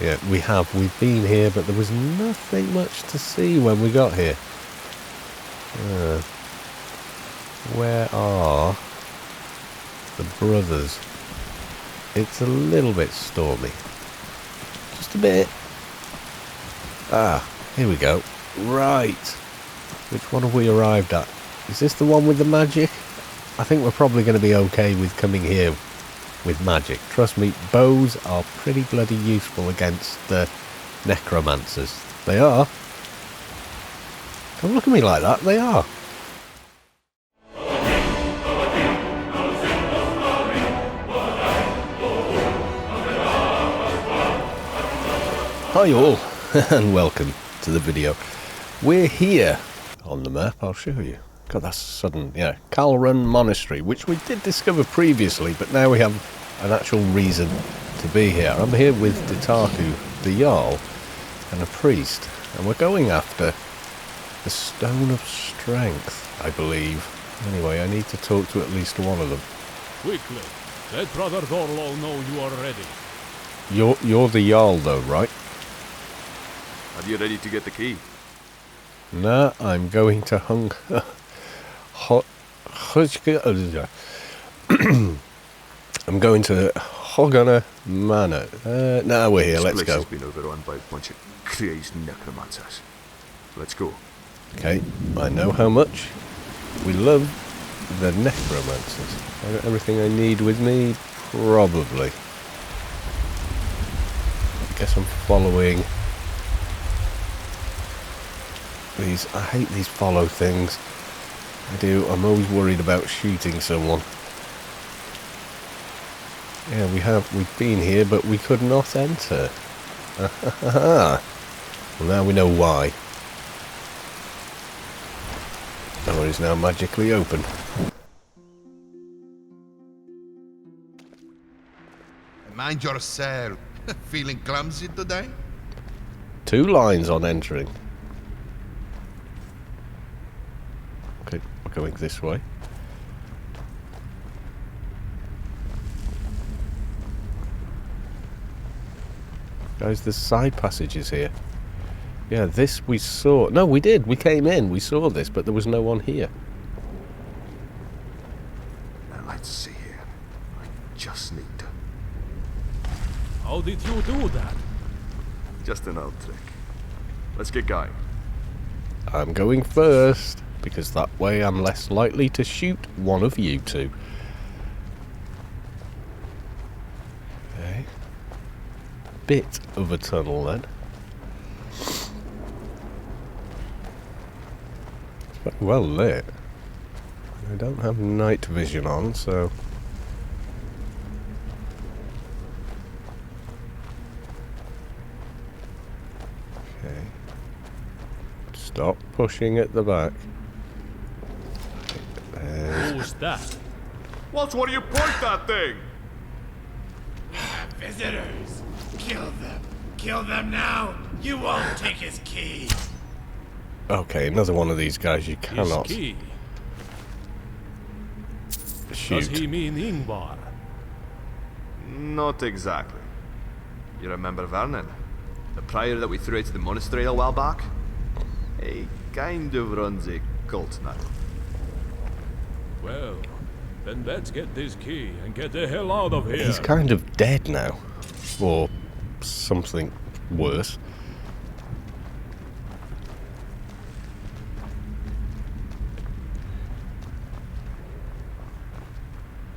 Yeah, we've been here, but there was nothing much to see when we got here. Where are the brothers? It's a little bit stormy. Just a bit. Ah, here we go. Right. Which one have we arrived at? Is this the one with the magic? I think we're probably going to be okay with coming here with magic. Trust me, bows are pretty bloody useful against the necromancers. They are. Don't look at me like that, they are. Hi all, and welcome to the video. We're here on the map, I'll show you. God, that's sudden, yeah. Kalrun Monastery, which we did discover previously, but now we have an actual reason to be here. I'm here with Ditaku, the Jarl, and a priest, and we're going after the Stone of Strength, I believe. Anyway, I need to talk to at least one of them. Quickly, let Brother Dorlo know you are ready. You're the Jarl though, right? Are you ready to get the key? Nah, I'm going to I'm going to Hogana Manor. Now we're here, let's go. This place has been overrun by a bunch of crazed necromancers. Let's go. Okay, I know how much we love the necromancers. I got everything I need with me, probably. I guess I'm following these. I hate these follow things. I do. I'm always worried about shooting someone. Yeah, we've been here, but we could not enter. Well, now we know why. Door is now magically open. Mind yourself. Feeling clumsy today? 2 lines on entering. Okay, we're going this way. Guys, there's side passages here. Yeah, this we saw. No, we did. We came in. We saw this, but there was no one here. Let's see here. I just need to... How did you do that? Just an old trick. Let's get going. I'm going first, because that way I'm less likely to shoot one of you two. Okay. Bit of a tunnel then. It's very well lit. I don't have night vision on, so... Okay. Stop pushing at the back. Who's that? Watch where you point that thing! Visitors! Kill them! Kill them now! You won't take his key! Okay, another one of these guys you His cannot key. shoot. Does he mean Ingvar? Not exactly. You remember Vernon? The prior that we threw out to the monastery a while back? He kind of runs a cult now. Well, then let's get this key and get the hell out of here. He's kind of dead now. Or something worse.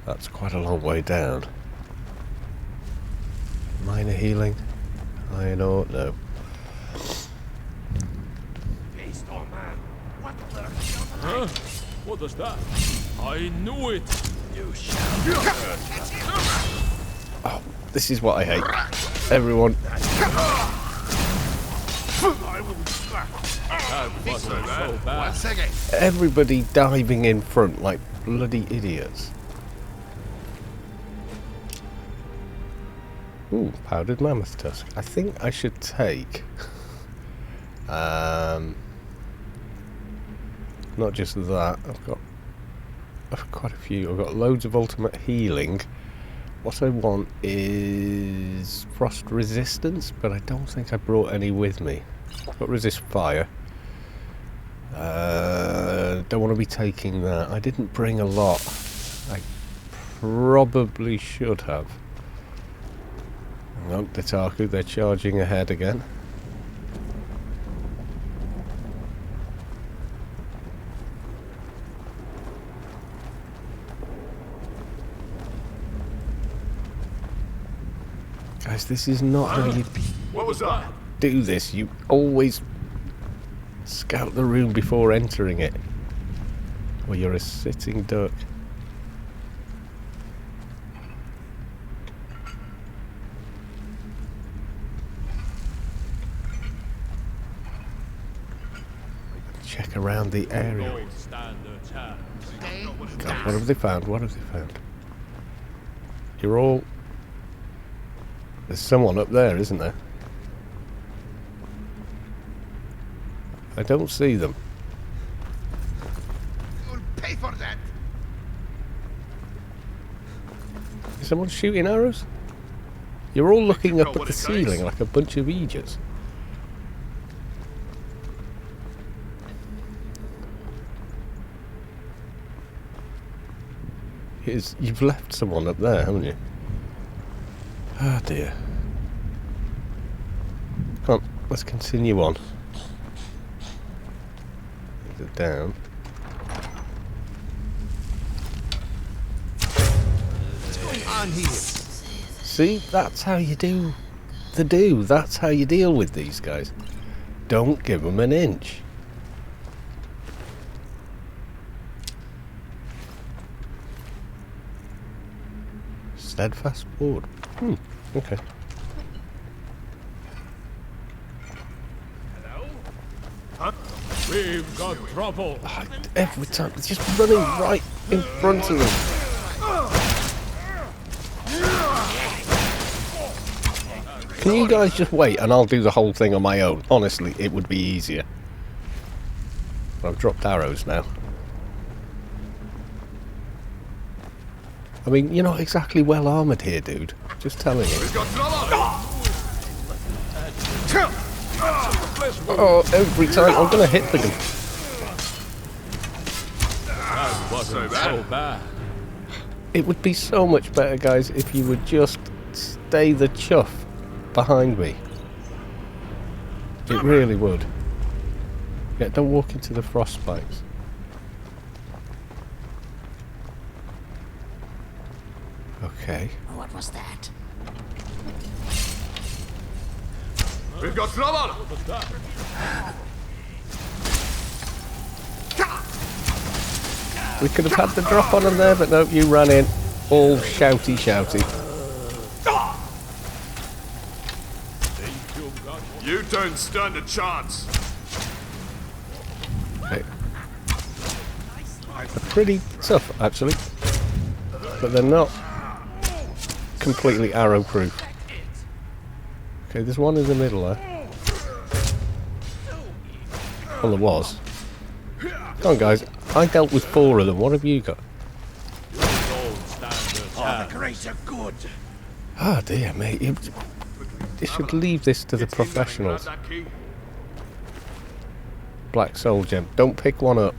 That's quite a long way down. Minor healing? I don't know. Beast, old man! What the? Huh? What is that? I knew it! You shall Oh, this is what I hate. Everyone. That wasn't so bad. Once again. Everybody diving in front like bloody idiots. Ooh, powdered mammoth tusk. I think I should take not just that. I've got quite a few. I've got loads of ultimate healing, what I want is frost resistance, but I don't think I brought any with me. Got resist fire. Don't want to be taking that. I didn't bring a lot. I probably should have. Oh, the Taku, they're charging ahead again. Guys, this is not how you What was that? do this. You always scout the room before entering it. Or you're a sitting duck. Check around the area. Don't stand a chance. God, what have they found? What have they found? You're all... There's someone up there, isn't there? I don't see them. You'll pay for that. Is someone shooting arrows? You're all looking up at the ceiling like a bunch of idiots. You've left someone up there, haven't you? Ah, dear. Come on, let's continue on. Is it down? What's going on here? See, that's how you do the do. That's how you deal with these guys. Don't give them an inch. Steadfast forward. Okay. We've got trouble. Every time, it's just running right in front of them. Can you guys just wait and I'll do the whole thing on my own? Honestly, it would be easier. I've dropped arrows now. I mean, you're not exactly well armoured here, dude. Just telling you. We've got trouble! Oh, every time I'm gonna hit the gun. That wasn't so bad. It would be so much better, guys, if you would just stay the chuff behind me. It really would. Yeah, don't walk into the frost spikes. Okay. What was that? We've got trouble! We could have had the drop on them there, but no, you ran in. All shouty. You don't stand a chance. Okay. They're pretty tough, actually. But they're not completely arrow-proof. Okay, there's one in the middle there. Well, there was. Come on, guys. I dealt with 4 of them. What have you got? The greater good. Oh, dear, mate. You should leave this to the professionals. Grab that key. Black Soul Gem. Don't pick one up.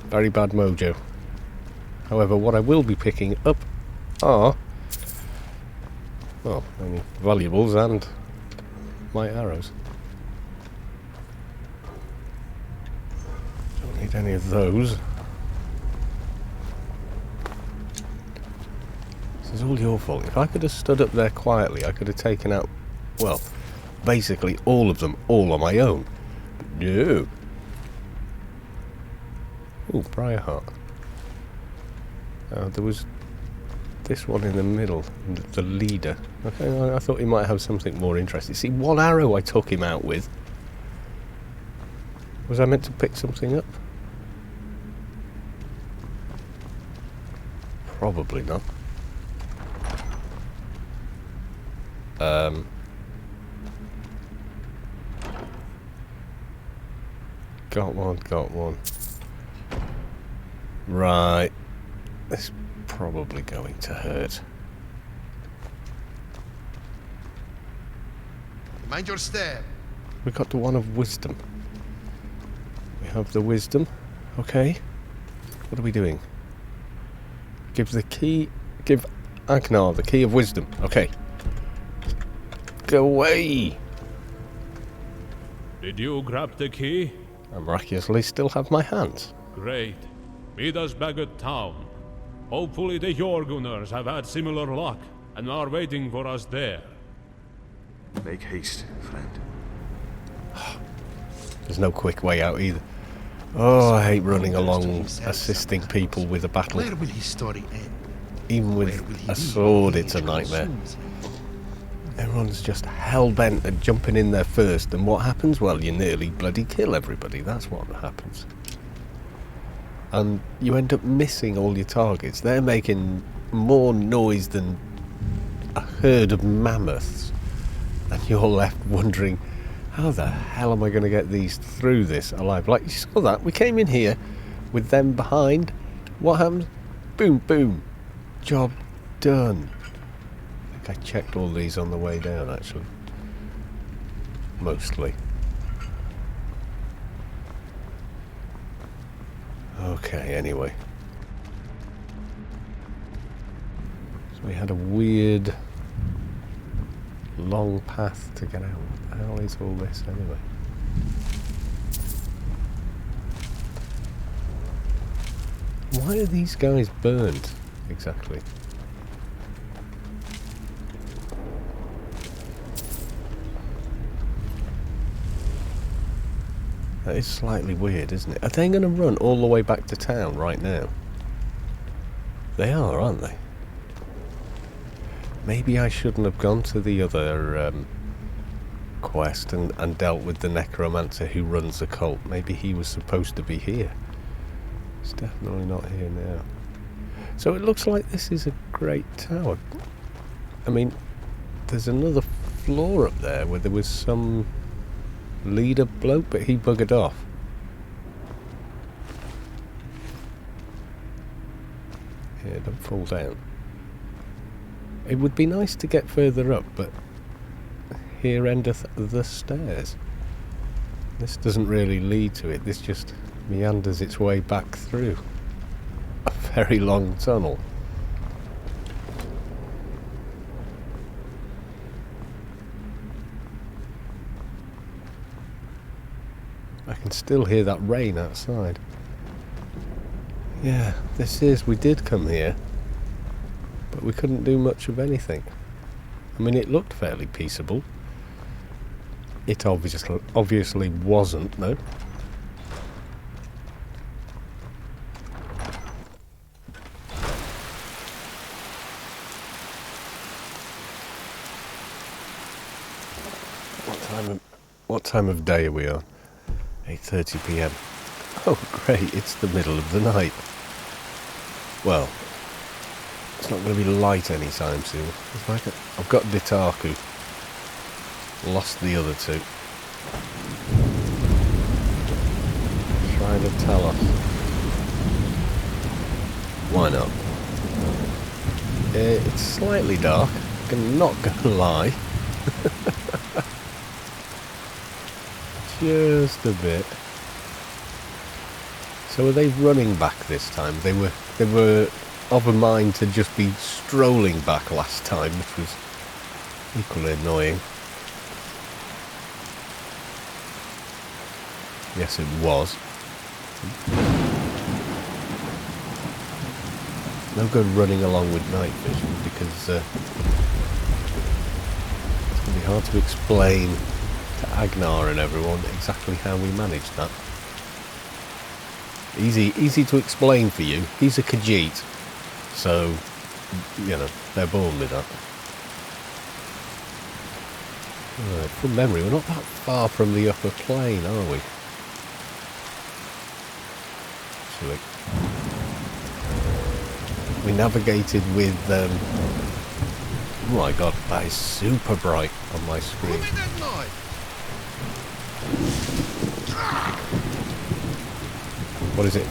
Very bad mojo. However, what I will be picking up are... well, any valuables and my arrows. Don't need any of those. This is all your fault. If I could have stood up there quietly, I could have taken out, well, basically all of them, all on my own. But no. Ooh, Briarheart. There was this one in the middle, the leader. Okay, I thought he might have something more interesting. See, 1 arrow I took him out with. Was I meant to pick something up? Probably not. Got one. Right. This probably going to hurt. Mind your step. We got the one of wisdom. We have the wisdom. Okay. What are we doing? Give the key... Give Agnar the key of wisdom. Okay. Go away! Did you grab the key? I miraculously still have my hands. Great. Meet us back at town. Hopefully the Jorgunners have had similar luck and are waiting for us there. Make haste, friend. There's no quick way out either. Oh, I hate running along assisting people with a battle. Where will his story end? Even with a sword, it's a nightmare. Everyone's just hell-bent at jumping in there first, and what happens? Well, you nearly bloody kill everybody. That's what happens. And you end up missing all your targets. They're making more noise than a herd of mammoths. And you're left wondering, how the hell am I going to get these through this alive? Like, you saw that? We came in here with them behind. What happens? Boom, boom. Job done. I think I checked all these on the way down, actually. Mostly. Okay, anyway. So we had a weird... long path to get out. What the hell is all this anyway? Why are these guys burnt exactly? That is slightly weird, isn't it? Are they going to run all the way back to town right now? They are, aren't they? Maybe I shouldn't have gone to the other quest and dealt with the necromancer who runs the cult. Maybe he was supposed to be here. He's definitely not here now. So it looks like this is a great tower. I mean, there's another floor up there where there was some leader bloke, but he buggered off. Yeah, don't fall down. It would be nice to get further up, but here endeth the stairs. This doesn't really lead to it, this just meanders its way back through a very long tunnel. I can still hear that rain outside. Yeah, we did come here, but we couldn't do much of anything. I mean, it looked fairly peaceable. It obviously wasn't, though. What time of day are we on? 8:30 PM. Oh, great! It's the middle of the night. Well, it's not going to be light anytime soon. It's like I've got Ditaku. Lost the other two. Shrine of Talos. Why not? It's slightly dark. I'm not going to lie. Just a bit. So are they running back this time? They were of a mind to just be strolling back last time, which was equally annoying. Yes, it was. No good running along with night vision because it's going to be hard to explain to Agnar and everyone exactly how we managed that. Easy to explain for you. He's a Khajiit, so you know they're born with that. Right, from memory, we're not that far from the upper plane, are we? Actually, we navigated with. Oh my god, that is super bright on my screen. What is it?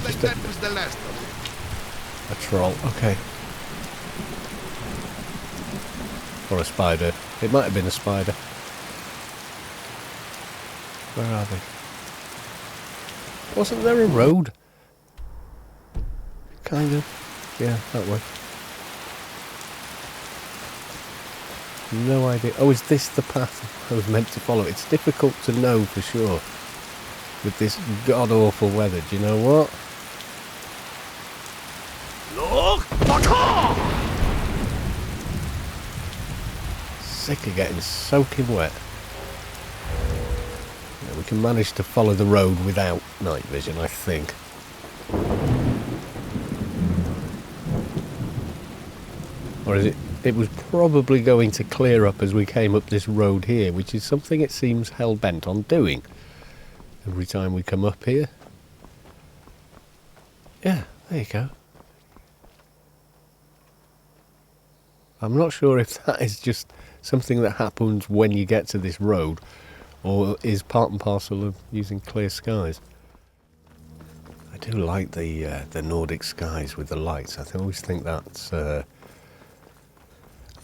Like that was the last of A troll, okay. Or a spider. It might have been a spider. Where are they? Wasn't there a road? Kind of. Yeah, that way. No idea. Oh, is this the path I was meant to follow? It's difficult to know for sure. With this god-awful weather. Do you know what? Look! Fuck! Sick of getting soaking wet. Yeah, we can manage to follow the road without night vision, I think. Or is it? It was probably going to clear up as we came up this road here, which is something it seems hell-bent on doing. Every time we come up here. Yeah, there you go. I'm not sure if that is just something that happens when you get to this road, or is part and parcel of using clear skies. I do like the Nordic skies with the lights. I always think that's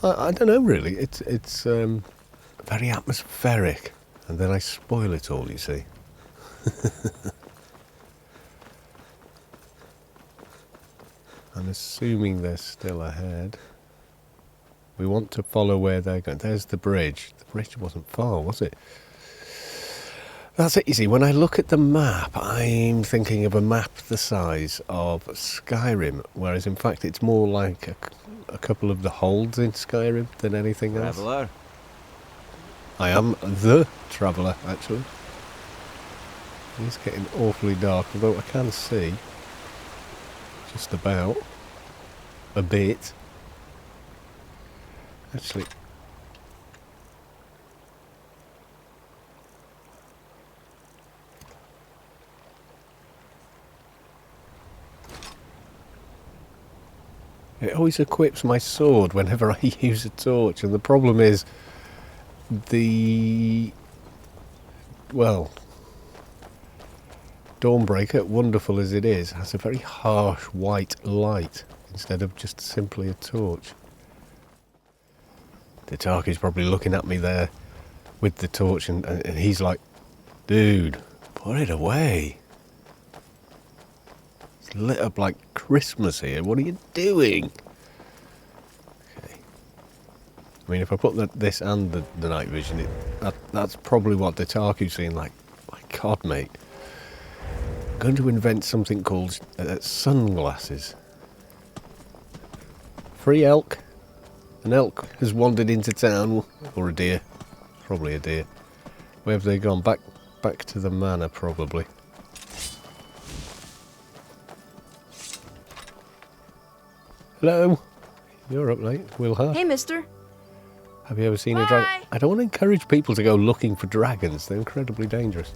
I don't know really. It's very atmospheric, and then I spoil it all. You see. I'm assuming they're still ahead. We want to follow where they're going. There's the bridge. The bridge wasn't far, was it? That's it, you see. When I look at the map, I'm thinking of a map the size of Skyrim, whereas in fact it's more like a couple of the holds in Skyrim than anything else. Traveller. I am the traveller, actually. It's getting awfully dark, although I can see just about a bit. Actually, it always equips my sword whenever I use a torch, and the problem is Dawnbreaker, wonderful as it is, has a very harsh white light instead of just simply a torch. The Tarky's probably looking at me there with the torch, and he's like, dude, put it away. It's lit up like Christmas here. What are you doing? Okay. I mean, if I put this and the night vision, that's probably what the Tarky's seeing. Like, my God, mate. I'm going to invent something called sunglasses. Free elk. An elk has wandered into town, or a deer, probably a deer. Where have they gone? Back to the manor, probably. Hello, you're up late, Wilhart. Hey, mister. Have you ever seen a dragon? I don't want to encourage people to go looking for dragons. They're incredibly dangerous.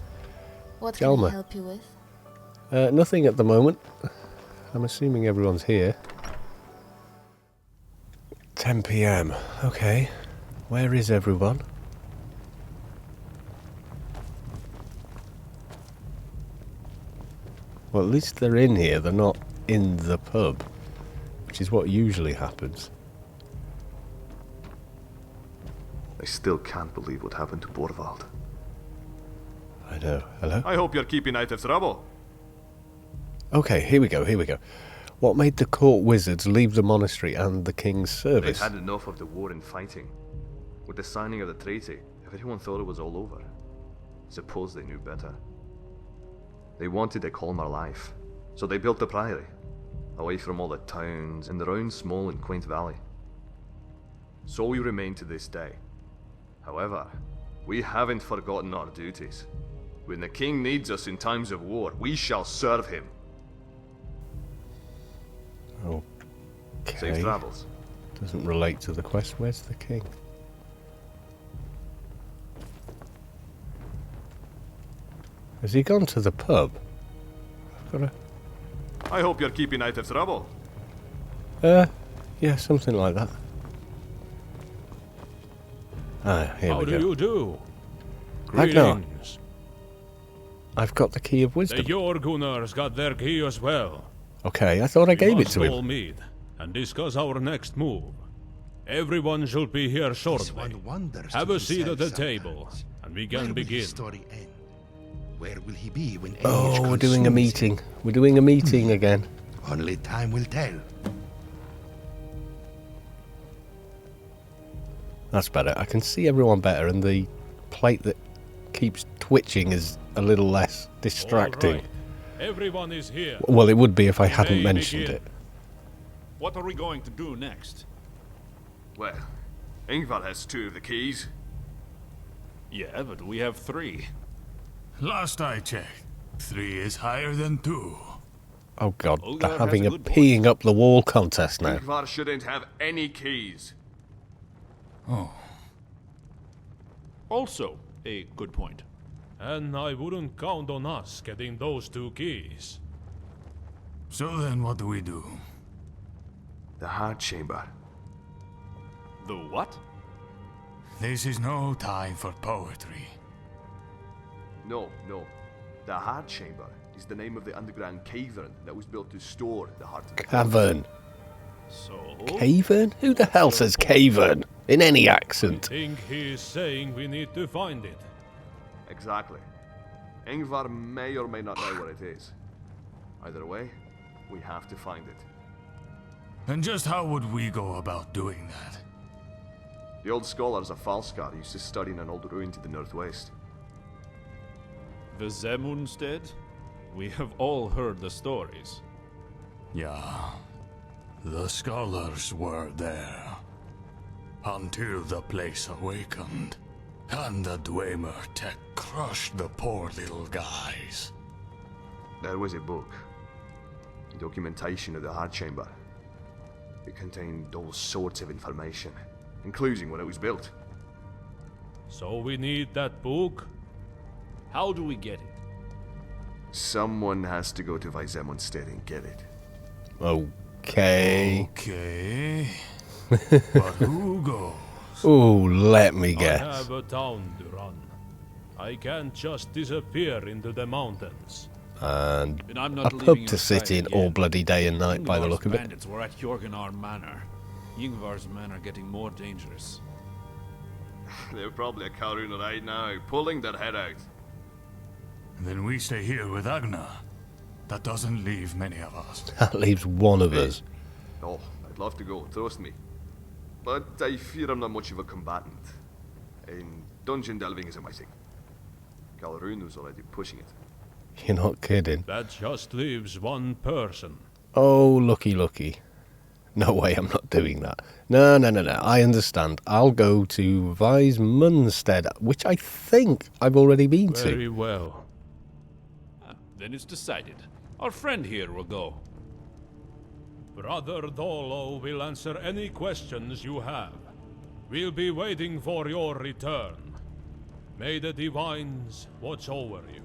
What Jalma. can I help you with? Nothing at the moment. I'm assuming everyone's here. 10 PM. Okay. Where is everyone? Well, at least they're in here. They're not in the pub, which is what usually happens. I still can't believe what happened to Borvald. I know. Hello? I hope you're keeping out of trouble. Okay, here we go. What made the court wizards leave the monastery and the king's service? They'd had enough of the war and fighting. With the signing of the treaty, everyone thought it was all over. Suppose they knew better. They wanted a calmer life, so they built the priory, away from all the towns in their own small and quaint valley. So we remain to this day. However, we haven't forgotten our duties. When the king needs us in times of war, we shall serve him. Okay. Safe travels. Doesn't relate to the quest. Where's the king? Has he gone to the pub? I've got I hope you're keeping out of trouble. yeah, something like that. Ah, here How we do go. you do? Ragnar. Greetings. I've got the key of The wisdom. Jorgunners got their key as well. Okay, I thought I gave it to all him. meet and discuss our next move. Everyone should be here This shortly. one wonders Have to a seat at the himself table, sometimes. and we Where can will begin. his story end? Where will he be when age Oh, we're doing a consumes meeting. him? We're doing a meeting again. Only time will tell. That's better. I can see everyone better, and the plate that keeps twitching is a little less distracting. All right. Everyone is here. Well, it would be if I hadn't may mentioned begin. it. What are we going to do next? Well, Ingvar has 2 of the keys. Yeah, but we have 3. Last I checked, 3 is higher than 2. Oh god, Ulgar they're has having a a good peeing up the wall contest now. Ingvar shouldn't have any keys. Also, a good point. And I wouldn't count on us getting those 2 keys. So then what do we do? The heart chamber. The what? This is no time for poetry. No. The heart chamber is the name of the underground cavern that was built to store the heart of the Cavern. So, Cavern? Who the hell says cavern? In any accent. Think he is saying we need to find it. Exactly. Ingvar may or may not know where it is. Either way, we have to find it. And just how would we go about doing that? The old scholars of Falskaar used to study in an old ruin to the northwest. the Zemunstead? We have all heard the stories. Yeah, the scholars were there. Until the place awakened, and the Dwemer tech crushed the poor little guys. There was a book. Documentation of the heart chamber. It contained all sorts of information, including when it was built. So we need that book? How do we get it? Someone has to go to Vizemundstead and get it. Okay. Okay. But who goes? Oh, let me I guess. have a town to run. I can't just disappear into the mountains. And And I'm a not pub leaving to your sit side in again. all bloody day and night by the Ingvar's look of it. bandits were at Jorgenar Manor. Ingvar's men are getting more dangerous. They're probably at Kalruna right now, pulling their head out. Then we stay here with Agna. That doesn't leave many of us. That leaves one of us. Oh, I'd love to go, trust me. But I fear I'm not much of a combatant. And dungeon delving isn't my thing. Kalruna's already pushing it. You're not kidding. That just leaves one person. Oh, lucky. No way, I'm not doing that. No. I understand. I'll go to Vizemundstead, which I think I've already been to. Very well. Then it's decided. Our friend here will go. Brother Dolo will answer any questions you have. We'll be waiting for your return. May the divines watch over you.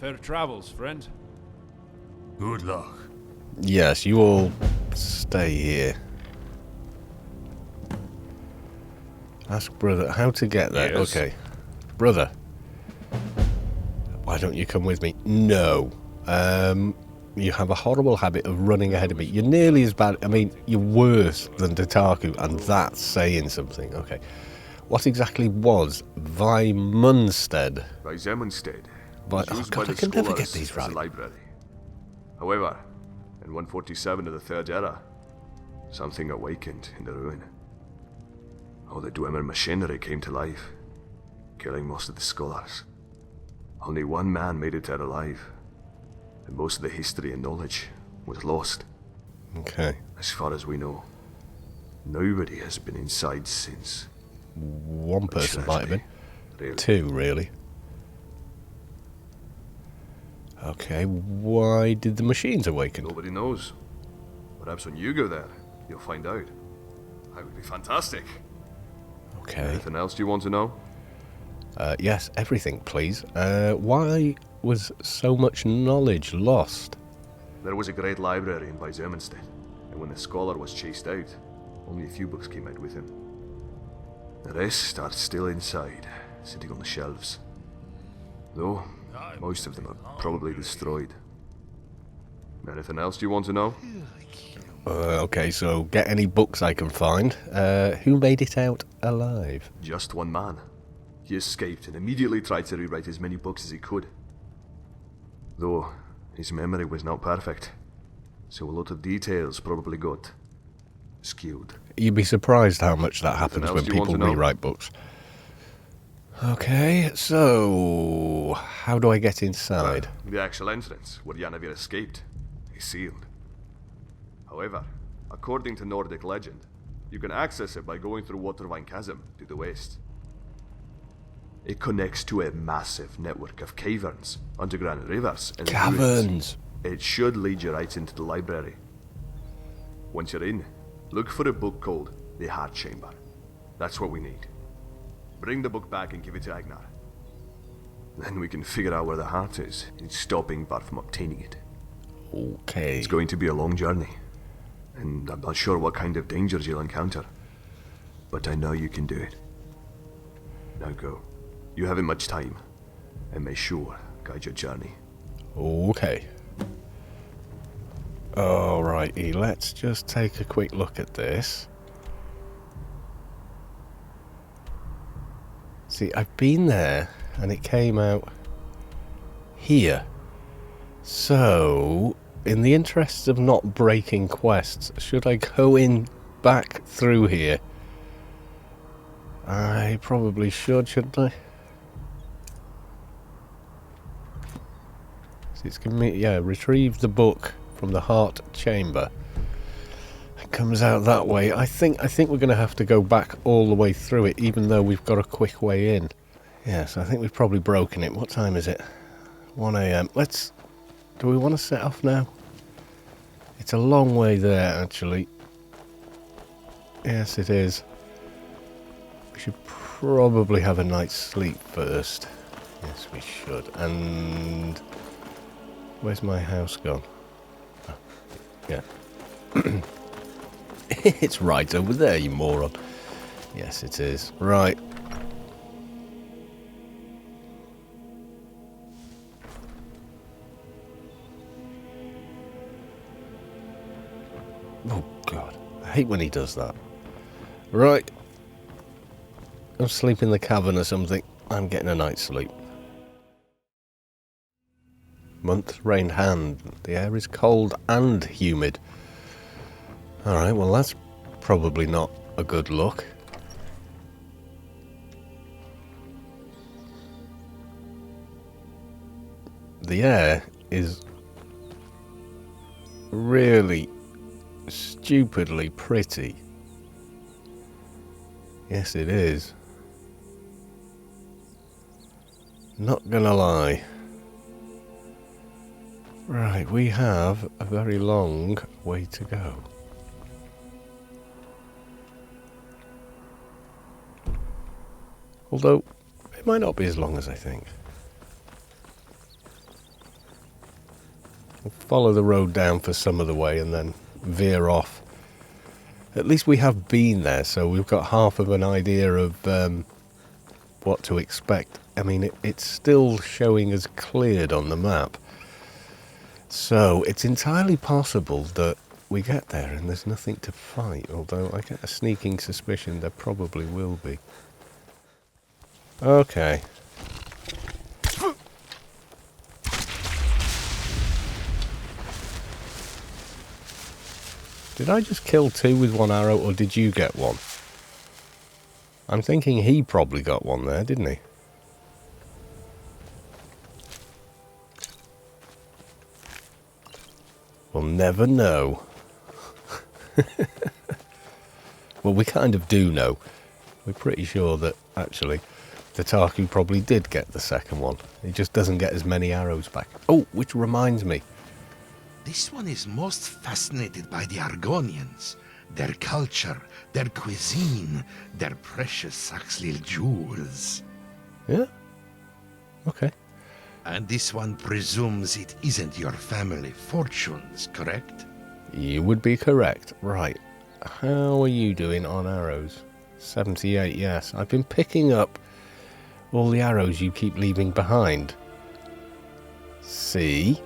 Fair travels, friend. Good luck. Yes, you all stay here. Ask brother how to get there. Yes. Okay. Brother. Why don't you come with me? No. You have a horrible habit of running ahead of me. You're nearly as bad. I mean, you're worse than Dataku, and that's saying something. Okay. What exactly was Vizemundstead? Vizemundstead. Oh God, I can never get these as right. a library. However, in 147 of the Third Era, something awakened in the ruin. All the Dwemer machinery came to life, killing most of the scholars. Only one man made it out alive, and most of the history and knowledge was lost. Okay. As far as we know, nobody has been inside since. One person might have been. Really. Two, really. Okay, why did the machines awaken? Nobody knows. Perhaps when you go there, you'll find out. That would be fantastic. Okay. Anything else you want to know? Yes, everything, please. Why was so much knowledge lost? There was a great library in Vizemundstead, and when the scholar was chased out, only a few books came out with him. The rest are still inside, sitting on the shelves. Though, most of them are probably destroyed. Anything else you want to know? Okay, so get any books I can find. Who made it out alive? Just one man. He escaped and immediately tried to rewrite as many books as he could. Though, his memory was not perfect, so a lot of details probably got skewed. You'd be surprised how much that happens when people rewrite books. Okay, so how do I get inside? The actual entrance, where Yanavir escaped, is sealed. However, according to Nordic legend, you can access it by going through Watervine Chasm to the west. It connects to a massive network of caverns, underground rivers, and caverns. ruins. It should lead you right into the library. Once you're in, look for a book called The Heart Chamber. That's what we need. Bring the book back and give it to Agnar. Then we can figure out where the heart is and stopping Var from obtaining it. Okay. It's going to be a long journey, and I'm not sure what kind of dangers you'll encounter. But I know you can do it. Now go. You haven't much time, and may sure guide your journey. Okay. Alrighty, let's just take a quick look at this. See, I've been there, and it came out here. So, in the interests of not breaking quests, should I go in back through here? I probably should, shouldn't I? See, it's giving me, yeah, retrieve the book from the Heart Chamber. It comes out that way. I think we're going to have to go back all the way through it, even though we've got a quick way in. Yes, I think we've probably broken it. What time is it? 1 AM. Do we want to set off now? It's a long way there, actually. Yes, it is. We should probably have a night's sleep first. Yes, we should. And where's my house gone? Oh, yeah. It's right over there, you moron. Yes, it is. Right. Oh, God. I hate when he does that. Right. I'm sleeping in the cavern or something. I'm getting a night's sleep. Month rained hand. The air is cold and humid. Alright, well that's probably not a good look. The air is really stupidly pretty. Yes, it is. Not gonna lie. Right, we have a very long way to go. Although, it might not be as long as I think. We'll follow the road down for some of the way and then veer off. At least we have been there, so we've got half of an idea of what to expect. I mean, it's still showing as cleared on the map. So, it's entirely possible that we get there and there's nothing to fight, although I get a sneaking suspicion there probably will be. Okay. Did I just kill two with one arrow, or did you get one? I'm thinking he probably got one there, didn't he? We'll never know. Well, we kind of do know. We're pretty sure that, actually, the Taku probably did get the second one. He just doesn't get as many arrows back. Oh, which reminds me. This one is most fascinated by the Argonians, their culture, their cuisine, their precious Saxlil jewels. Yeah? Okay. And this one presumes it isn't your family fortunes, correct? You would be correct. Right. How are you doing on arrows? 78, yes. I've been picking up all the arrows you keep leaving behind. See?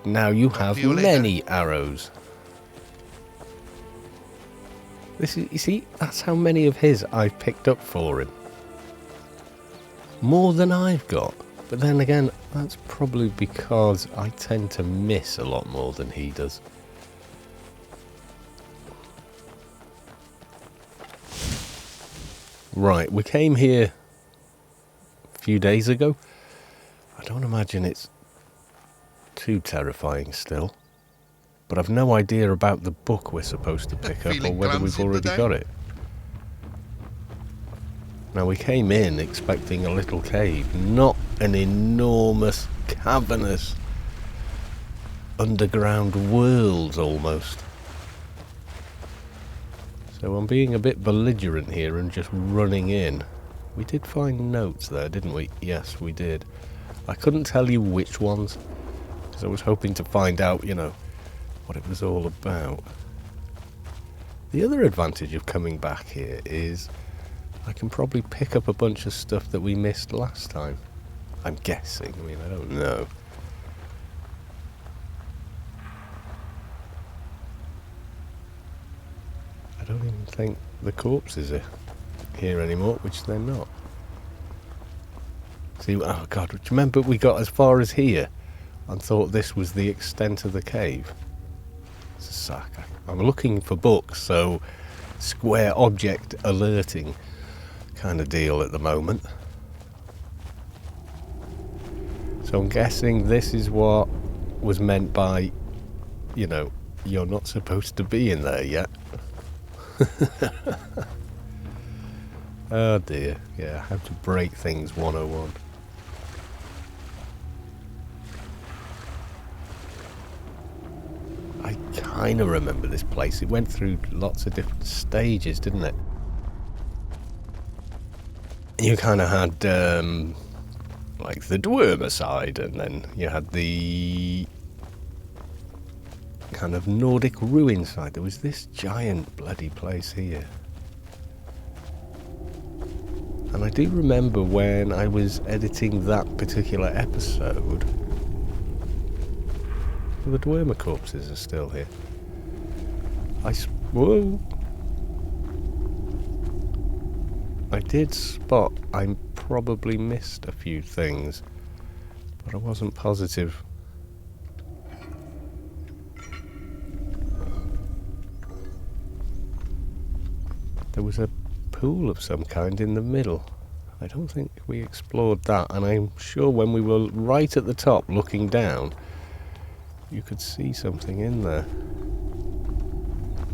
now you have See you later. many arrows. This is, you see, that's how many of his I've picked up for him. More than I've got. But then again, that's probably because I tend to miss a lot more than he does. Right, we came here a few days ago. I don't imagine it's too terrifying still. But I've no idea about the book we're supposed to pick up or Feeling whether we've clumsy already today? got it. Now we came in expecting a little cave, not an enormous, cavernous, underground world almost. So I'm being a bit belligerent here and just running in. We did find notes there, didn't we? Yes, we did. I couldn't tell you which ones, because I was hoping to find out, you know, what it was all about. The other advantage of coming back here is I can probably pick up a bunch of stuff that we missed last time. I'm guessing, I mean, I don't know. I don't even think the corpses are here anymore, which they're not. See, oh god, do you remember we got as far as here and thought this was the extent of the cave? It's a sack. I'm looking for books, so square object alerting kind of deal at the moment. So I'm guessing this is what was meant by, you know, you're not supposed to be in there yet. Oh dear, yeah, how to break things 101. I kind of remember this place. It went through lots of different stages, didn't it? You kind of had like the Dwemer side, and then you had the kind of Nordic ruin side. There was this giant bloody place here. And I do remember when I was editing that particular episode, the Dwemer corpses are still here. Whoa! I did spot I probably missed a few things, but I wasn't positive. There was a pool of some kind in the middle. I don't think we explored that, and I'm sure when we were right at the top looking down, you could see something in there.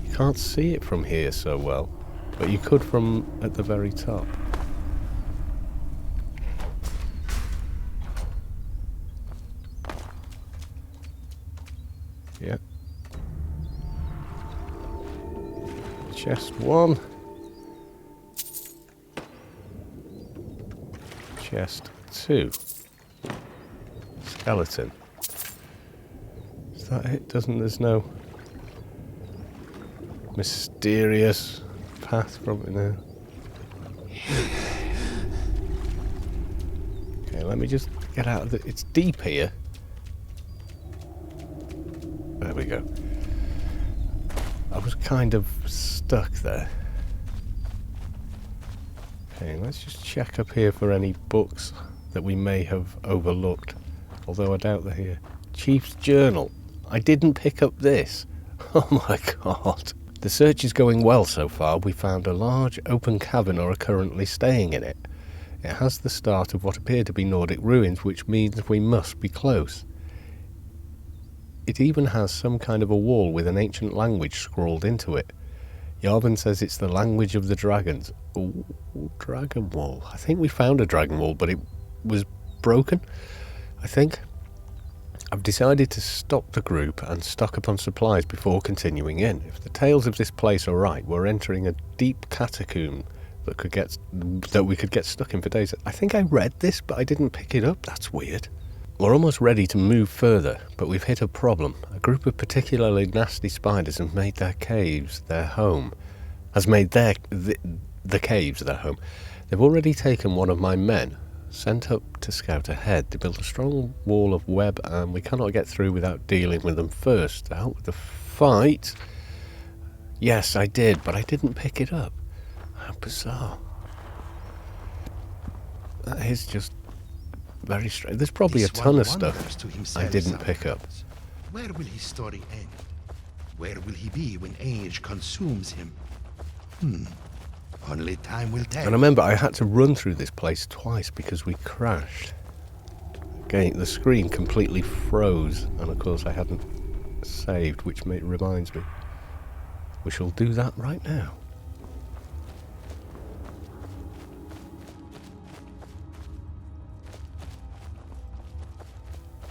You can't see it from here so well, but you could from at the very top. Yeah. Chest 1. Chest 2. Skeleton. Is that it? There's no mysterious path from it now. Okay, let me just get out of the... It's deep here. There we go. I was kind of stuck there. Okay, let's just check up here for any books that we may have overlooked. Although I doubt they're here. Chief's Journal. I didn't pick up this. Oh my god. The search is going well so far. We found a large open cavern and are currently staying in it. It has the start of what appear to be Nordic ruins, which means we must be close. It even has some kind of a wall with an ancient language scrawled into it. Yarvin says it's the language of the dragons. Ooh, dragon wall. I think we found a dragon wall, but it was broken, I think. I've decided to stop the group and stock up on supplies before continuing in. If the tales of this place are right, we're entering a deep catacomb that we could get stuck in for days. I think I read this, but I didn't pick it up. That's weird. We're almost ready to move further, but we've hit a problem. A group of particularly nasty spiders have made their caves their home. The caves their home. They've already taken one of my men, Sent up to scout ahead. They built a strong wall of web, and we cannot get through without dealing with them first. To help with the fight. Yes, I did, but I didn't pick it up. How bizarre. That is just very strange. There's probably a ton of stuff I didn't pick up. Where will his story end? Where will he be when age consumes him? Only time will tell. And remember, I had to run through this place twice because we crashed. Again, the screen completely froze, and of course I hadn't saved, which reminds me. We shall do that right now.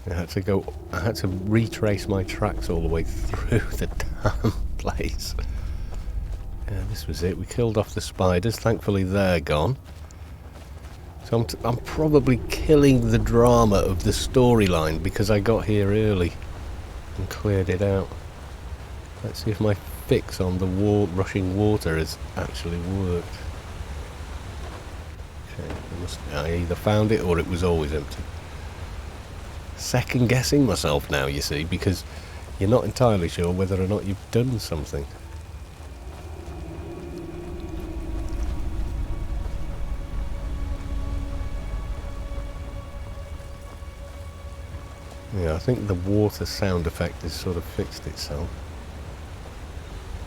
I had to retrace my tracks all the way through the damn place. Yeah, this was it. We killed off the spiders. Thankfully, they're gone. So I'm probably killing the drama of the storyline because I got here early and cleared it out. Let's see if my fix on the rushing water has actually worked. Okay, I either found it or it was always empty. Second guessing myself now, you see, because you're not entirely sure whether or not you've done something. Yeah, I think the water sound effect has sort of fixed itself.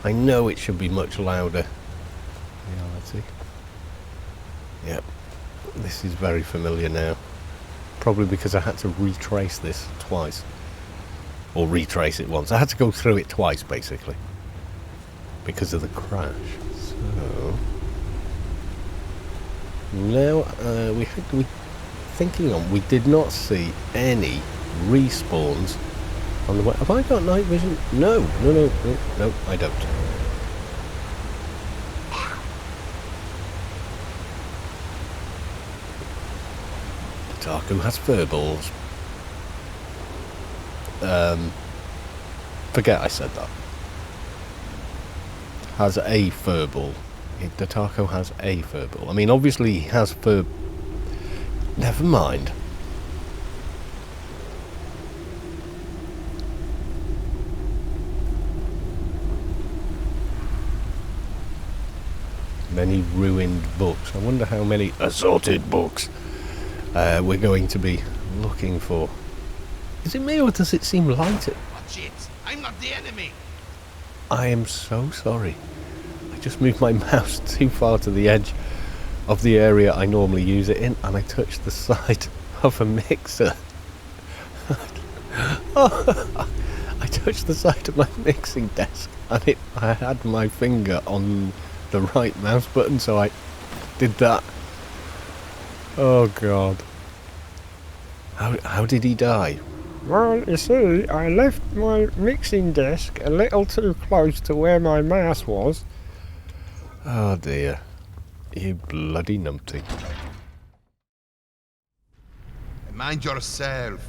I know it should be much louder. Reality. Yep, this is very familiar now. Probably because I had to retrace this twice. Or retrace it once. I had to go through it twice, basically. Because of the crash. So... now, we did not see any respawns on the way. Have I got night vision? No, I don't. Taku has furballs. Forget I said that. Has a furball. The taco has a furball. I mean, obviously he has fur. Never mind. Many ruined books. I wonder how many assorted books we're going to be looking for. Is it me or does it seem lighter? Watch it! I'm not the enemy! I am so sorry. I just moved my mouse too far to the edge of the area I normally use it in, and I touched the side of a mixer. I touched the side of my mixing desk, and I had my finger on the right mouse button, so I did that. Oh god. How did he die? Well, you see, I left my mixing desk a little too close to where my mouse was. Oh dear. You bloody numpty. Mind yourself.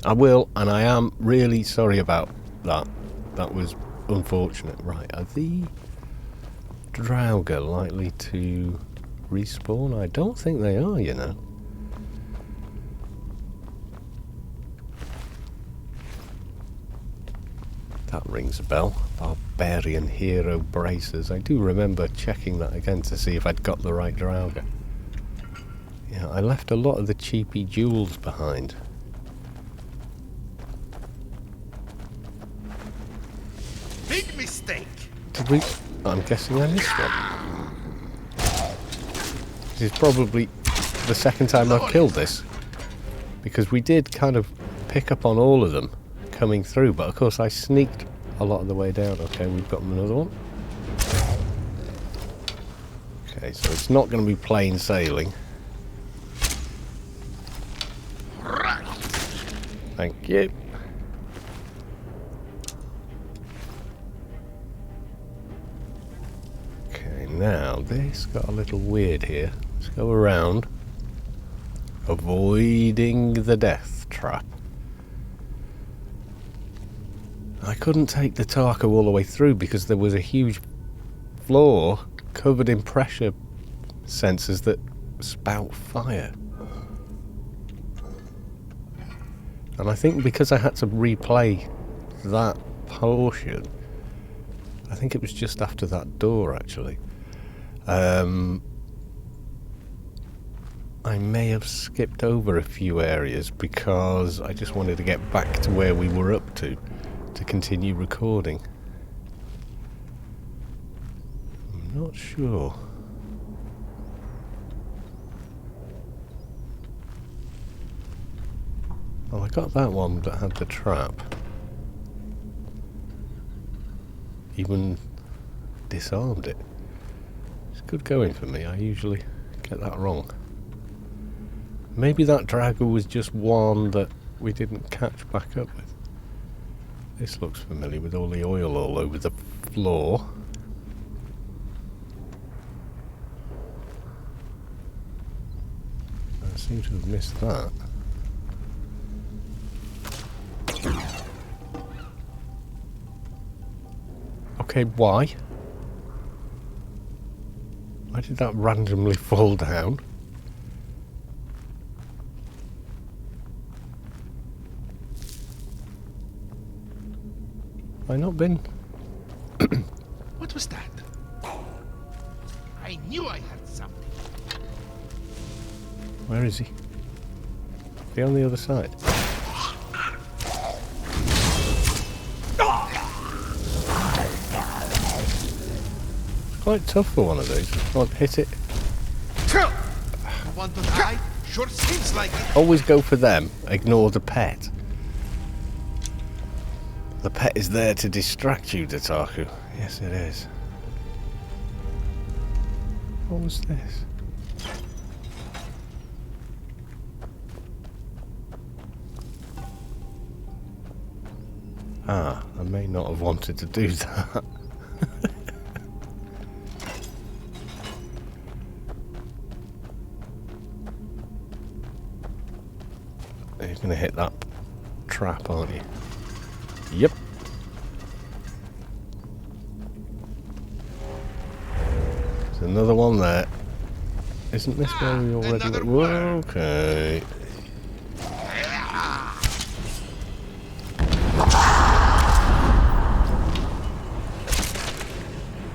I will, and I am really sorry about that. That was unfortunate. Right, are the Draugr likely to respawn? I don't think they are, you know. That rings a bell. Barbarian hero braces. I do remember checking that again to see if I'd got the right Draugr. Yeah, I left a lot of the cheapy jewels behind. Big mistake! Did we? I'm guessing I missed one. This is probably the second time I've killed this. Because we did kind of pick up on all of them coming through, but of course I sneaked a lot of the way down. Okay, we've got another one. Okay, so it's not going to be plain sailing. Thank you. Okay, now this got a little weird here. Let's go around, avoiding the death trap. I couldn't take the taco all the way through because there was a huge floor covered in pressure sensors that spout fire. And I think because I had to replay that portion, I think it was just after that door actually. I may have skipped over a few areas because I just wanted to get back to where we were up to continue recording. I'm not sure. Well, I got that one that had the trap. Even disarmed it. It's good going for me. I usually get that wrong. Maybe that dragger was just one that we didn't catch back up with. This looks familiar with all the oil all over the floor. I seem to have missed that. Okay, why? Why did that randomly fall down? Have I not been? What was that? I knew I heard something. Where is he? Is he on the other side? Quite tough for one of these. Can't hit it. Want to die? Sure seems like it. Always go for them. Ignore the pet. The pet is there to distract you, Dataku. Yes, it is. What was this? Ah, I may not have wanted to do that. You're going to hit that trap, aren't you? Yep. There's another one there. Isn't this where we already went? Whoa, okay.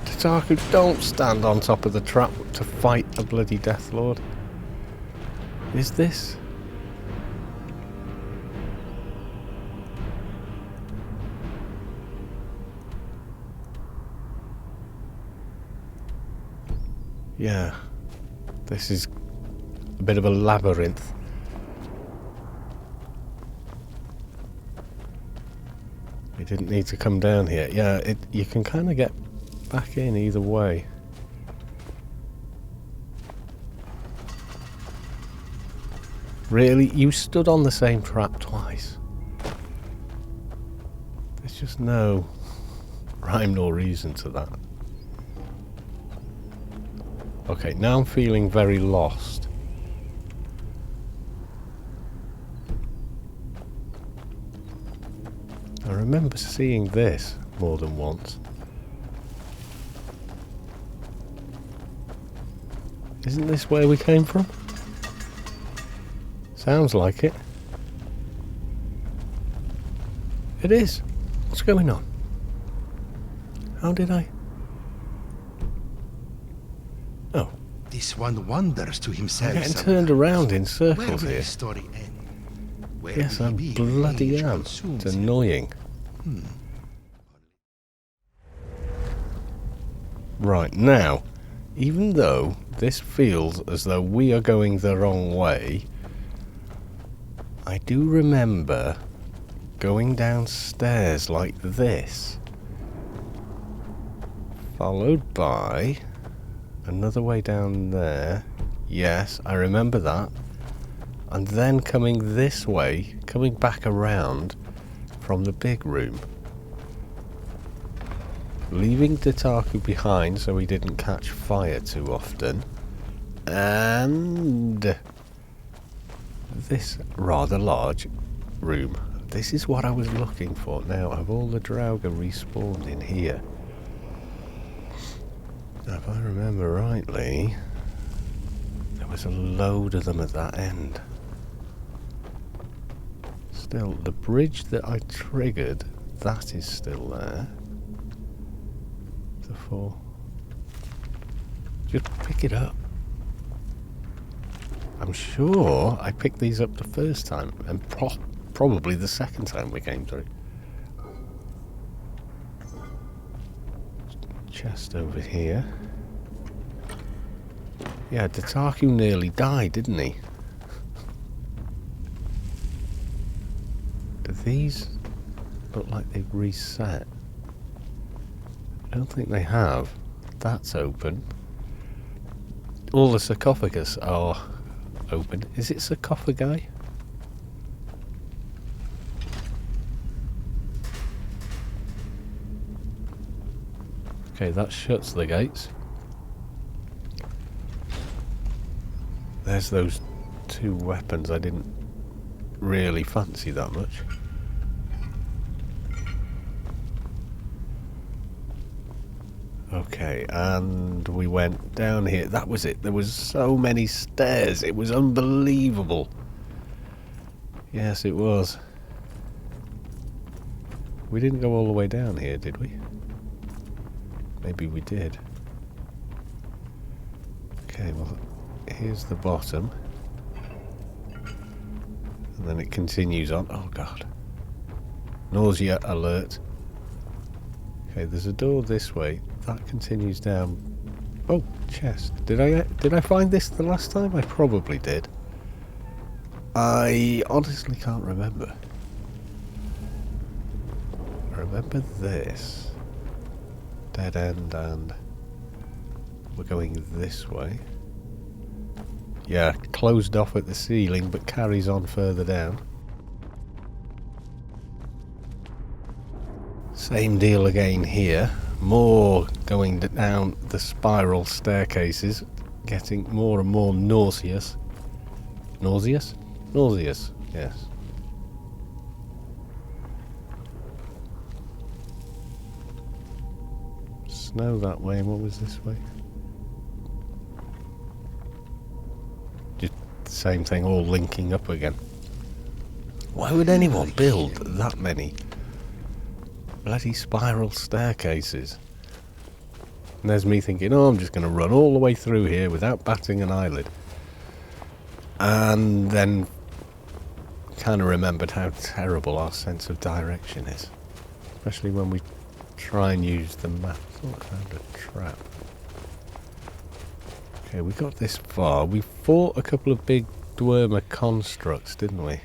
Dataku, don't stand on top of the trap to fight a bloody Death Lord. Is this? Yeah, this is a bit of a labyrinth. You didn't need to come down here. Yeah, you can kind of get back in either way. Really? You stood on the same trap twice? There's just no rhyme nor reason to that. Okay, now I'm feeling very lost. I remember seeing this more than once. Isn't this where we came from? Sounds like it. It is. What's going on? How did I... Oh. This one wonders to himself. I'm getting turned around in Where circles will here. the story end? Where Yes, will I he be? bloody Age am. consumes It's him. annoying. Right, now, even though this feels as though we are going the wrong way, I do remember going downstairs like this, followed by another way down there. Yes, I remember that. And then coming this way, coming back around from the big room. Leaving Dataku behind so he didn't catch fire too often. And this rather large room. This is what I was looking for. Now, have all the Draugr respawned in here? If I remember rightly, there was a load of them at that end. Let's still... The bridge that I triggered, that is still there. The 4. Just pick it up. I'm sure I picked these up the first time, and probably the second time we came through. Chest over here. Yeah, Dataku nearly died, didn't he? Do these look like they've reset? I don't think they have. That's open. All the sarcophagus are open. Is it sarcophagi? Okay, that shuts the gates. There's those 2 weapons I didn't really fancy that much. Okay, and we went down here. That was it. There was so many stairs. It was unbelievable. Yes, it was. We didn't go all the way down here, did we? Maybe we did. Okay, well, here's the bottom. And then it continues on. Oh, God. Nausea alert. Okay, there's a door this way. That continues down. Oh, chest. Did I find this the last time? I probably did. I honestly can't remember. I remember this. Dead end, and we're going this way. Yeah, closed off at the ceiling, but carries on further down. Same deal again here. More going down the spiral staircases, getting more and more nauseous. Nauseous? Nauseous, yes. Snow that way, and what was this way? Just the same thing, all linking up again. Why would anyone build that many bloody spiral staircases? And there's me thinking, oh, I'm just going to run all the way through here without batting an eyelid. And then kind of remembered how terrible our sense of direction is. Especially when we try and use the map. I thought I found a trap. Okay, we got this far. We fought a couple of big Dwemer constructs, didn't we?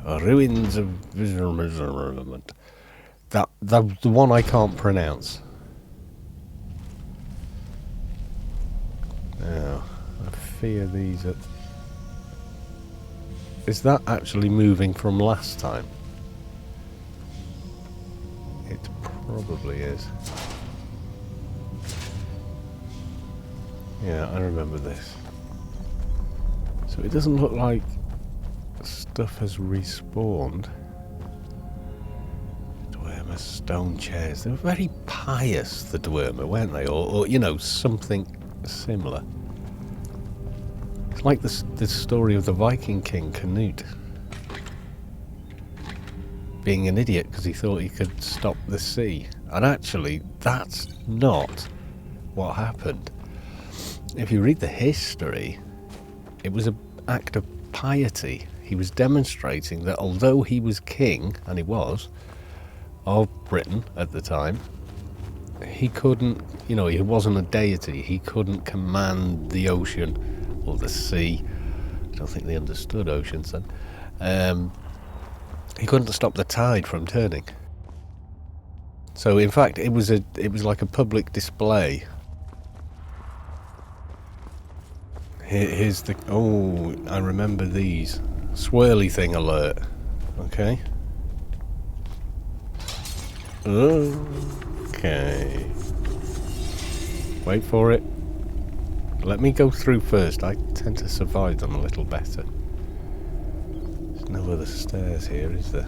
Ruins of Vision. The one I can't pronounce. Now, I fear these are... Is that actually moving from last time? It probably is. Yeah, I remember this. So it doesn't look like stuff has respawned. Dwemer stone chairs. They were very pious, the Dwemer, weren't they? Or you know, something similar. It's like the story of the Viking king Canute being an idiot because he thought he could stop the sea. And actually, that's not what happened. If you read the history, it was an act of piety. He was demonstrating that although he was king, and he was, of Britain at the time, he couldn't, you know, he wasn't a deity. He couldn't command the ocean or the sea. I don't think they understood oceans then. He couldn't stop the tide from turning. So in fact, it was like a public display. Here's the... Oh, I remember these. Swirly thing alert. Okay. Okay. Wait for it. Let me go through first. I tend to survive them a little better. There's no other stairs here, is there?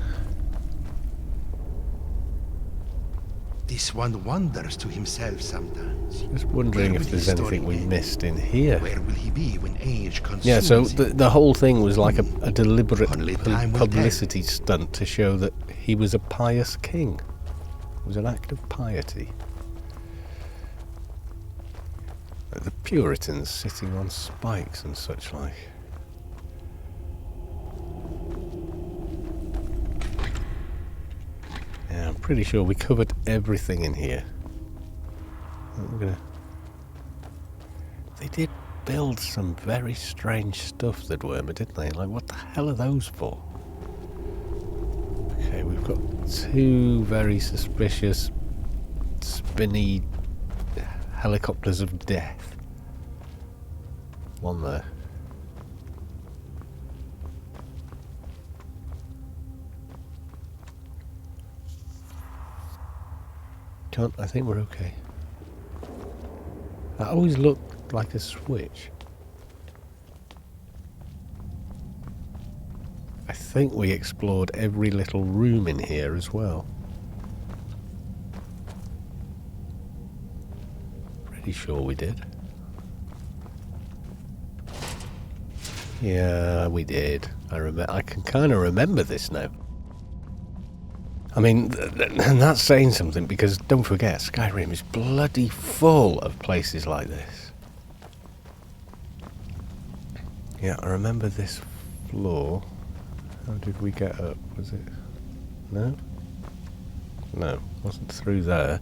This one wonders to himself sometimes. Just wondering Where if will there's his story anything we end? missed in here. Where will he be when age consumes Yeah, so him? the whole thing was like a deliberate Only time will publicity stunt to show that he was a pious king. It was an act of piety. Like the Puritans sitting on spikes and such like. Yeah, I'm pretty sure we covered everything in here. They did build some very strange stuff, the Dwemer, didn't they? Like, what the hell are those for? Okay, we've got two very suspicious spinny helicopters of death. One there. I think we're okay. That always looked like a switch. I think we explored every little room in here as well. Pretty sure we did. Yeah, we did. I can kind of remember this now. I mean, and that's saying something, because don't forget, Skyrim is bloody full of places like this. Yeah, I remember this floor. How did we get up? Was it... No? No, wasn't through there.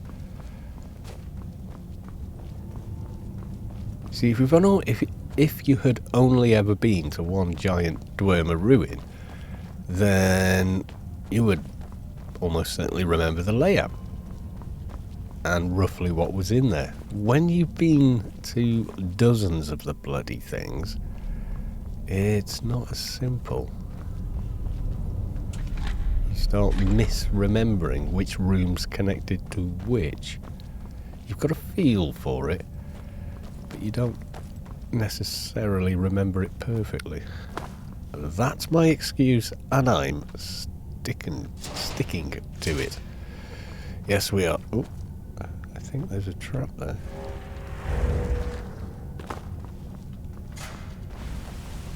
See, if you had only ever been to one giant Dwemer ruin, then you would almost certainly remember the layout and roughly what was in there. When you've been to dozens of the bloody things, it's not as simple. You start misremembering which room's connected to which. You've got a feel for it, but you don't necessarily remember it perfectly. That's my excuse, and I'm sticking to it. Yes, we are. Oh, I think there's a trap there.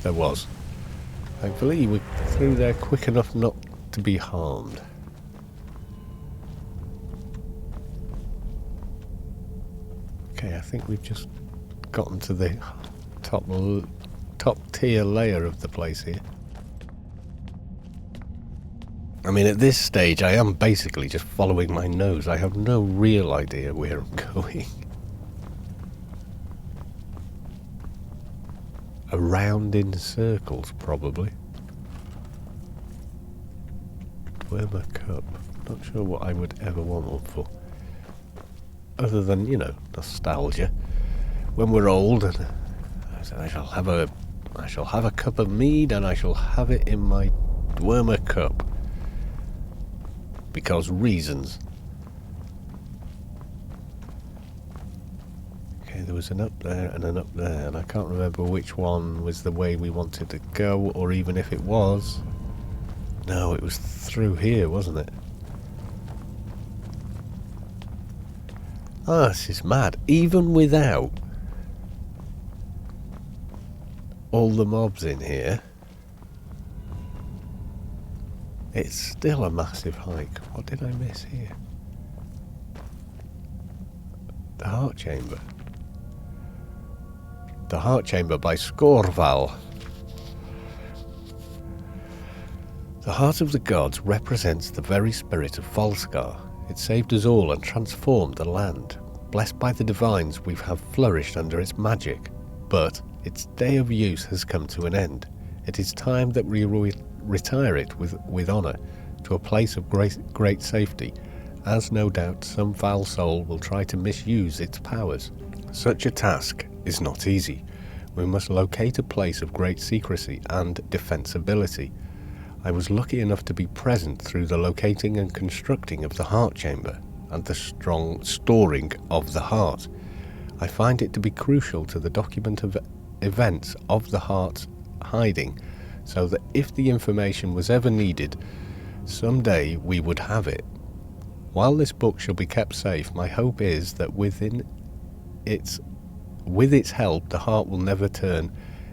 There was. Thankfully, you were through there quick enough not to be harmed. Okay, I think we've just gotten to the top tier layer of the place here. I mean, at this stage, I am basically just following my nose. I have no real idea where I'm going. Around in circles, probably. Dwemer Cup. Not sure what I would ever want one for. Other than, you know, nostalgia. When we're old, and I shall have a cup of mead, and I shall have it in my Dwemer Cup. Because reasons. Okay, there was an up there and an up there, and I can't remember which one was the way we wanted to go, or even if it was. No, it was through here, wasn't it? Ah, this is mad. Even without all the mobs in here, it's still a massive hike. What did I miss here? The Heart Chamber. The Heart Chamber by Skorval. The Heart of the Gods represents the very spirit of Falskaar. It saved us all and transformed the land. Blessed by the divines, we have flourished under its magic. But its day of use has come to an end. It is time that we retire it with honour to a place of great safety, as no doubt some foul soul will try to misuse its powers. Such a task is not easy. We must locate a place of great secrecy and defensibility. I was lucky enough to be present through the locating and constructing of the Heart Chamber and the strong storing of the heart. I find it to be crucial to the document of events of the heart's hiding, so that if the information was ever needed, someday we would have it. While this book shall be kept safe, my hope is that with its help the heart will never turn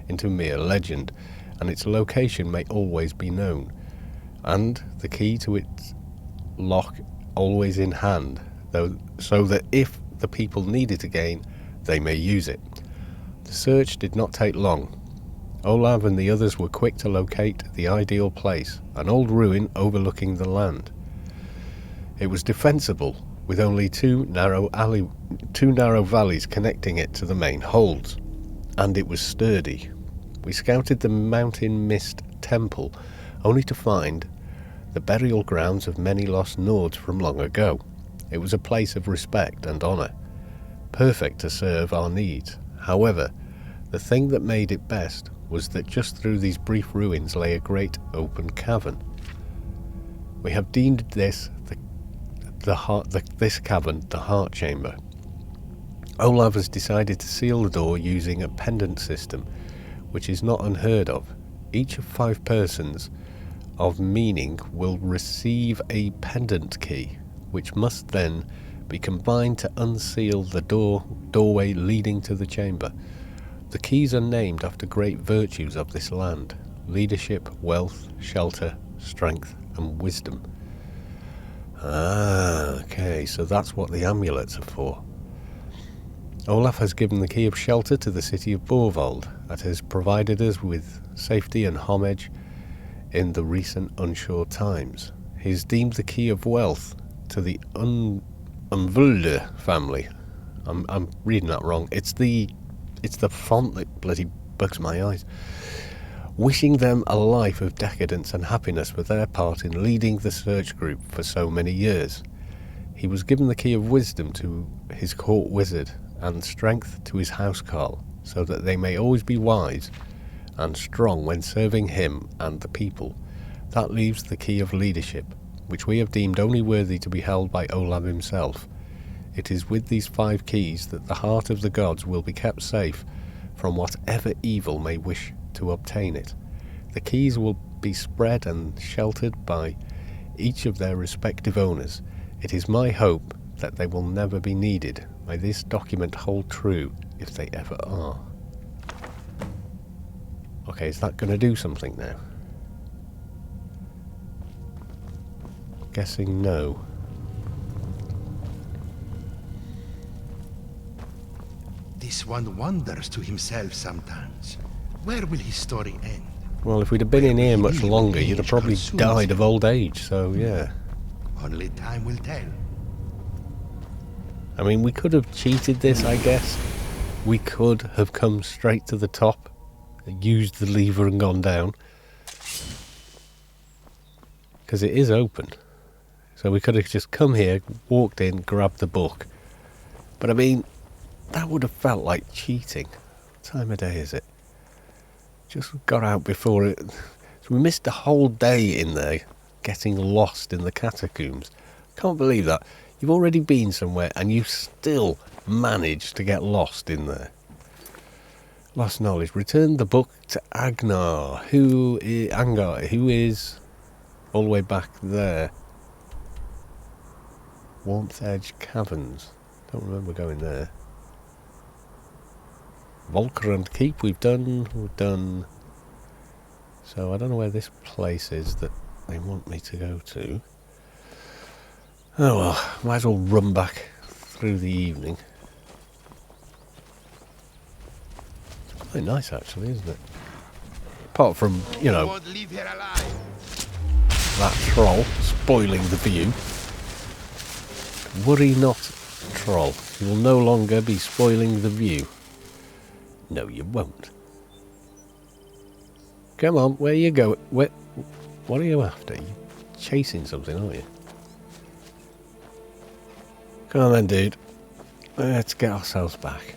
into mere legend, and its location may always be known, and the key to its lock always in hand, so that if the people need it again, they may use it. The search did not take long. Olav and the others were quick to locate the ideal place, an old ruin overlooking the land. It was defensible, with only two narrow valleys connecting it to the main holds, and it was sturdy. We scouted the Mountain Mist Temple, only to find the burial grounds of many lost Nords from long ago. It was a place of respect and honour, perfect to serve our needs. However, the thing that made it best was that just through these brief ruins lay a great open cavern. We have deemed this this cavern the Heart Chamber. Olav has decided to seal the door using a pendant system, which is not unheard of. Each of 5 persons of meaning will receive a pendant key, which must then be combined to unseal the doorway leading to the chamber. The keys are named after great virtues of this land: leadership, wealth, shelter, strength, and wisdom. Okay, so that's what the amulets are for. Olaf has given the key of shelter to the city of Overhaul, that has provided us with safety and homage in the recent unsure times. He has deemed the key of wealth to the Unvulde family. I'm reading that wrong. It's the font that bloody bugs my eyes. Wishing them a life of decadence and happiness for their part in leading the search group for so many years. He was given the key of wisdom to his court wizard and strength to his housecarl, so that they may always be wise and strong when serving him and the people. That leaves the key of leadership, which we have deemed only worthy to be held by Olav himself. It is with these 5 keys that the heart of the gods will be kept safe from whatever evil may wish to obtain it. The keys will be spread and sheltered by each of their respective owners. It is my hope that they will never be needed. May this document hold true if they ever are. Okay, is that going to do something now? Guessing no. This one wonders to himself sometimes. Where will his story end? Well, if we'd have been in here much longer, you'd have probably died of old age, so yeah. Only time will tell. I mean, we could have cheated this, I guess. We could have come straight to the top, used the lever and gone down. Because it is open. So we could have just come here, walked in, grabbed the book. But I mean, that would have felt like cheating. What time of day is it? Just got out before it. So we missed a whole day in there, getting lost in the catacombs. Can't believe that. You've already been somewhere and you still managed to get lost in there. Lost knowledge. Return the book to Angar, who is all the way back there. Warmth Edge Caverns. Don't remember going there. Volkerand Keep we've done. So I don't know where this place is that they want me to go to. Oh well, might as well run back through the evening. It's quite nice actually, isn't it? Apart from, you know, that troll spoiling the view. Worry not, troll. You will no longer be spoiling the view. No, you won't. Come on, where you go? What are you after? You're chasing something, aren't you? Come on then, dude. Let's get ourselves back.